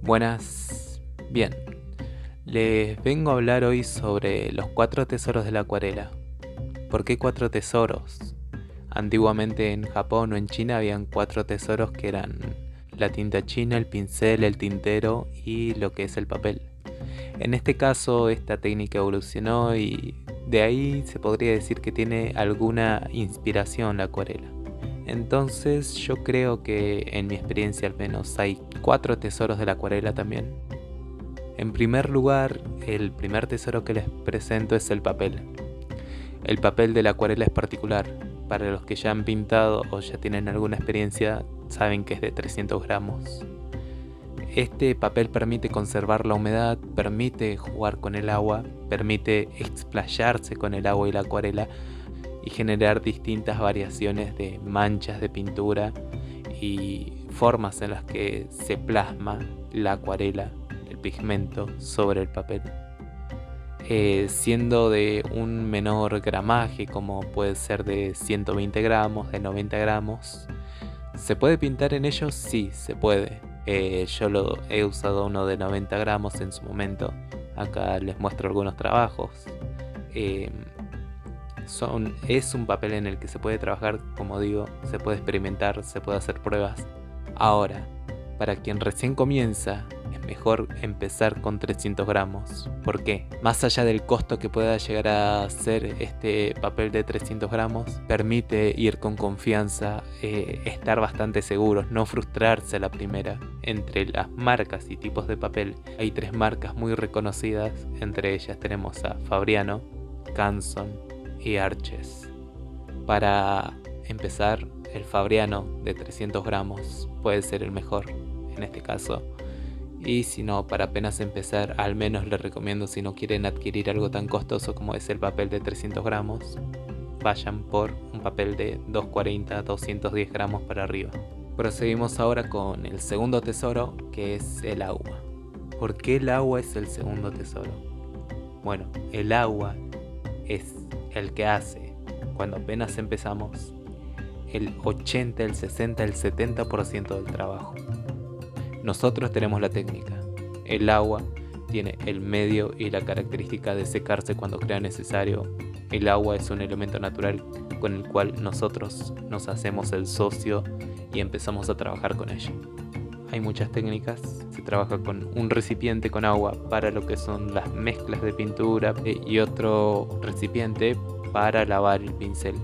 Buenas, bien, les vengo a hablar hoy sobre los 4 tesoros de la acuarela. ¿Por qué 4 tesoros? Antiguamente en Japón o en China habían 4 tesoros que eran la tinta china, el pincel, el tintero y lo que es el papel. En este caso esta técnica evolucionó y de ahí se podría decir que tiene alguna inspiración la acuarela. Entonces yo creo que en mi experiencia al menos hay 4 tesoros de la acuarela también. En primer lugar, el primer tesoro que les presento es el papel. El papel de la acuarela es particular. Para los que ya han pintado o ya tienen alguna experiencia, saben que es de 300 gramos. Este papel permite conservar la humedad, permite jugar con el agua, permite explayarse con el agua y la acuarela y generar distintas variaciones de manchas de pintura y formas en las que se plasma la acuarela, el pigmento, sobre el papel. Siendo de un menor gramaje, como puede ser de 120 gramos, de 90 gramos. ¿Se puede pintar en ellos? Sí, se puede. Yo he usado uno de 90 gramos en su momento. Acá les muestro algunos trabajos. Es un papel en el que se puede trabajar, como digo, se puede experimentar, se puede hacer pruebas. Ahora, para quien recién comienza, es mejor empezar con 300 gramos. ¿Por qué? Más allá del costo que pueda llegar a ser este papel de 300 gramos, permite ir con confianza, estar bastante seguros, no frustrarse a la primera. Entre las marcas y tipos de papel, hay 3 marcas muy reconocidas. Entre ellas tenemos a Fabriano, Canson y Arches. Para empezar, el Fabriano de 300 gramos puede ser el mejor en este caso. Y si no, para apenas empezar, al menos les recomiendo, si no quieren adquirir algo tan costoso como es el papel de 300 gramos, vayan por un papel de 240, 210 gramos para arriba. Proseguimos ahora con el segundo tesoro, que es el agua. ¿Por qué el agua es el segundo tesoro? Bueno, el agua es el que hace, cuando apenas empezamos, el 80, el 60, el 70% del trabajo. Nosotros tenemos la técnica. El agua tiene el medio y la característica de secarse cuando crea necesario. El agua es un elemento natural con el cual nosotros nos hacemos el socio y empezamos a trabajar con ella. Hay muchas técnicas. Se trabaja con un recipiente con agua para lo que son las mezclas de pintura y otro recipiente para lavar el pincel.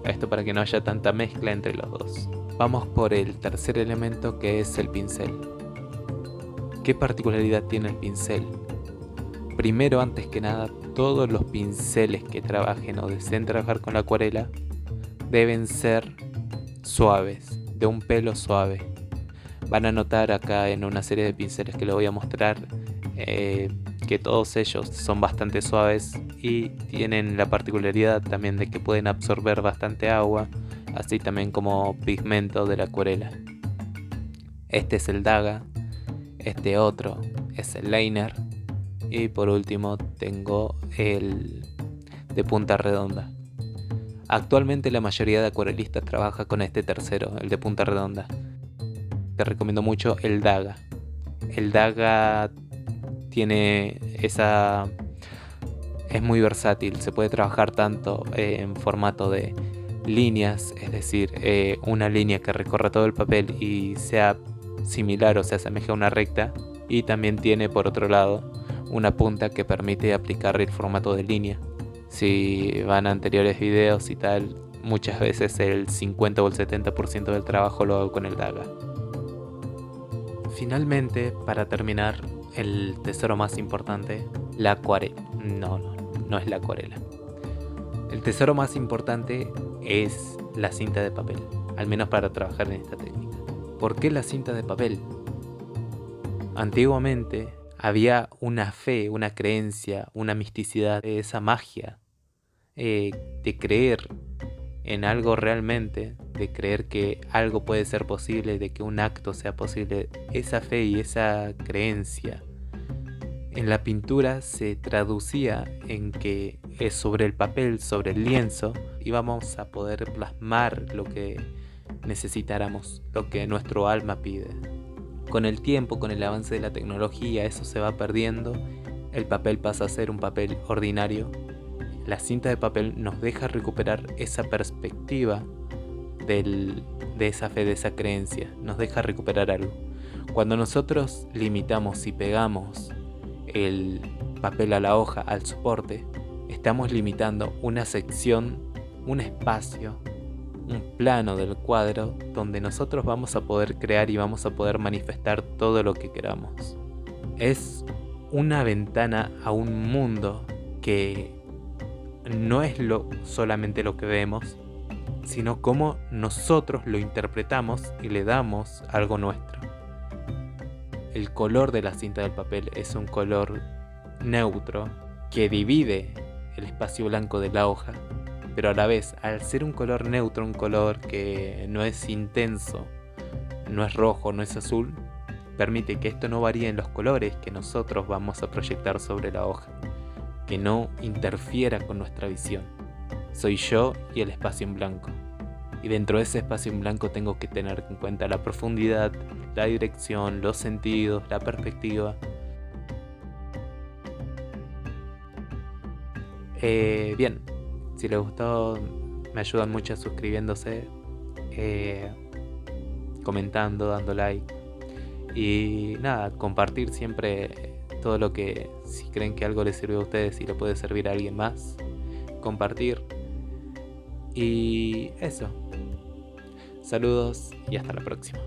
Esto para que no haya tanta mezcla entre los dos. Vamos por el tercer elemento, que es el pincel. ¿Qué particularidad tiene el pincel? Primero, antes que nada, todos los pinceles que trabajen o deseen trabajar con la acuarela deben ser suaves, de un pelo suave. Van a notar acá en una serie de pinceles que les voy a mostrar que todos ellos son bastante suaves y tienen la particularidad también de que pueden absorber bastante agua, así también como pigmento de la acuarela. Este es el Daga, este otro es el Liner y por último tengo el de punta redonda. Actualmente la mayoría de acuarelistas trabaja con este tercero, el de punta redonda. Te recomiendo mucho el Daga. El Daga es muy versátil, se puede trabajar tanto en formato de líneas, es decir, una línea que recorra todo el papel y sea similar o se asemeje a una recta, y también tiene por otro lado una punta que permite aplicar el formato de línea. Si van a anteriores videos y tal, muchas veces el 50 o el 70% del trabajo lo hago con el Daga. Finalmente, para terminar, el tesoro más importante, la acuarela. No es la acuarela. El tesoro más importante es la cinta de papel, al menos para trabajar en esta técnica. ¿Por qué la cinta de papel? Antiguamente había una fe, una creencia, una misticidad, esa magia de creer en algo realmente, de creer que algo puede ser posible, de que un acto sea posible. Esa fe y esa creencia en la pintura se traducía en que sobre el papel, sobre el lienzo, íbamos a poder plasmar lo que necesitáramos, lo que nuestro alma pide. Con el tiempo, con el avance de la tecnología, eso se va perdiendo, el papel pasa a ser un papel ordinario. La cinta de papel nos deja recuperar esa perspectiva de esa fe, de esa creencia, nos deja recuperar algo. Cuando nosotros limitamos y pegamos el papel a la hoja, al soporte, estamos limitando una sección, un espacio, un plano del cuadro donde nosotros vamos a poder crear y vamos a poder manifestar todo lo que queramos. Es una ventana a un mundo que no es solamente lo que vemos, sino cómo nosotros lo interpretamos y le damos algo nuestro. El color de la cinta del papel es un color neutro que divide el espacio blanco de la hoja, pero a la vez, al ser un color neutro, un color que no es intenso, no es rojo, no es azul, permite que esto no varíe en los colores que nosotros vamos a proyectar sobre la hoja, que no interfiera con nuestra visión. Soy yo y el espacio en blanco. Y dentro de ese espacio en blanco tengo que tener en cuenta la profundidad, la dirección, los sentidos, la perspectiva. Bien, si les gustó, me ayudan mucho suscribiéndose, comentando, dando like. Y nada, compartir siempre todo lo que, si creen que algo les sirve a ustedes y le puede servir a alguien más, compartir. Y eso. Saludos y hasta la próxima.